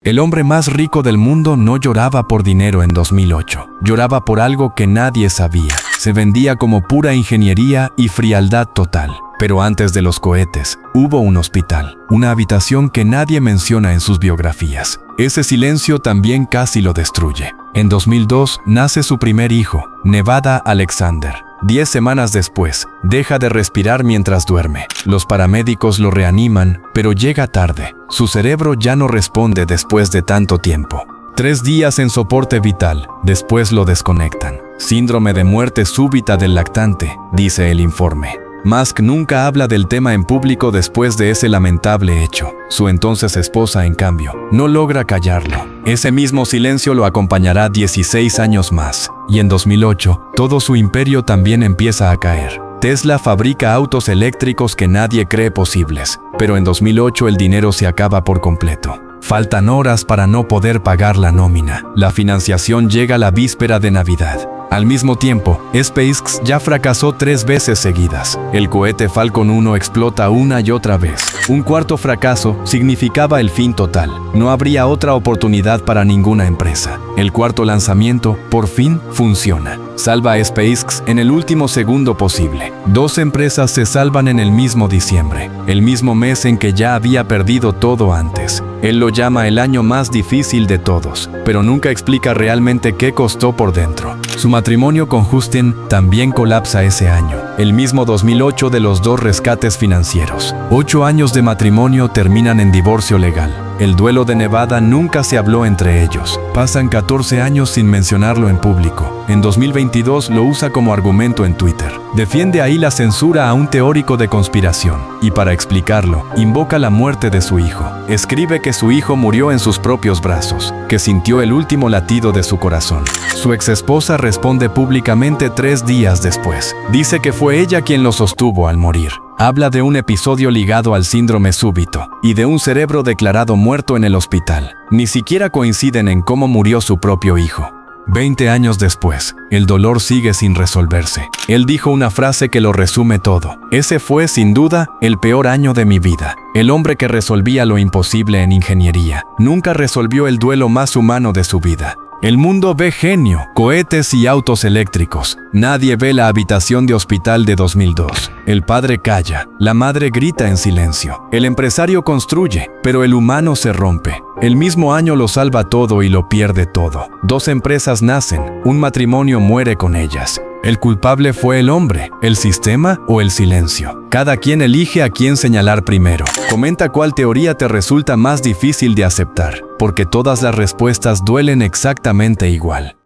El hombre más rico del mundo no lloraba por dinero en 2008. Lloraba por algo que nadie sabía. Se vendía como pura ingeniería y frialdad total. Pero antes de los cohetes, hubo un hospital, una habitación que nadie menciona en sus biografías. Ese silencio también casi lo destruye. En 2002 nace su primer hijo, Nevada Alexander. 10 semanas después, deja de respirar mientras duerme. Los paramédicos lo reaniman, pero llega tarde. Su cerebro ya no responde después de tanto tiempo. 3 días en soporte vital, después lo desconectan. Síndrome de muerte súbita del lactante, dice el informe. Musk nunca habla del tema en público después de ese lamentable hecho. Su entonces esposa, en cambio, no logra callarlo. Ese mismo silencio lo acompañará 16 años más. Y en 2008, todo su imperio también empieza a caer. Tesla fabrica autos eléctricos que nadie cree posibles, pero en 2008 el dinero se acaba por completo. Faltan horas para no poder pagar la nómina. La financiación llega la víspera de Navidad. Al mismo tiempo, SpaceX ya fracasó 3 veces seguidas. El cohete Falcon 1 explota una y otra vez. Un cuarto fracaso significaba el fin total. No habría otra oportunidad para ninguna empresa. El cuarto lanzamiento, por fin, funciona. Salva a SpaceX en el último segundo posible. 2 empresas se salvan en el mismo diciembre, el mismo mes en que ya había perdido todo antes. Él lo llama el año más difícil de todos, pero nunca explica realmente qué costó por dentro. Su matrimonio con Justin también colapsa ese año, el mismo 2008 de los 2 rescates financieros. 8 años de matrimonio terminan en divorcio legal. El duelo de Nevada nunca se habló entre ellos. Pasan 14 años sin mencionarlo en público. En 2022 lo usa como argumento en Twitter. Defiende ahí la censura a un teórico de conspiración. Y para explicarlo, invoca la muerte de su hijo. Escribe que su hijo murió en sus propios brazos, que sintió el último latido de su corazón. Su exesposa responde públicamente 3 días después. Dice que fue ella quien lo sostuvo al morir. Habla de un episodio ligado al síndrome súbito y de un cerebro declarado muerto en el hospital. Ni siquiera coinciden en cómo murió su propio hijo. 20 años después, el dolor sigue sin resolverse. Él dijo una frase que lo resume todo. Ese fue, sin duda, el peor año de mi vida. El hombre que resolvía lo imposible en ingeniería nunca resolvió el duelo más humano de su vida. El mundo ve genio, cohetes y autos eléctricos. Nadie ve la habitación de hospital de 2002. El padre calla, la madre grita en silencio. El empresario construye, pero el humano se rompe. El mismo año lo salva todo y lo pierde todo. 2 empresas nacen, un matrimonio muere con ellas. ¿El culpable fue el hombre, el sistema o el silencio? Cada quien elige a quién señalar primero. Comenta cuál teoría te resulta más difícil de aceptar, porque todas las respuestas duelen exactamente igual.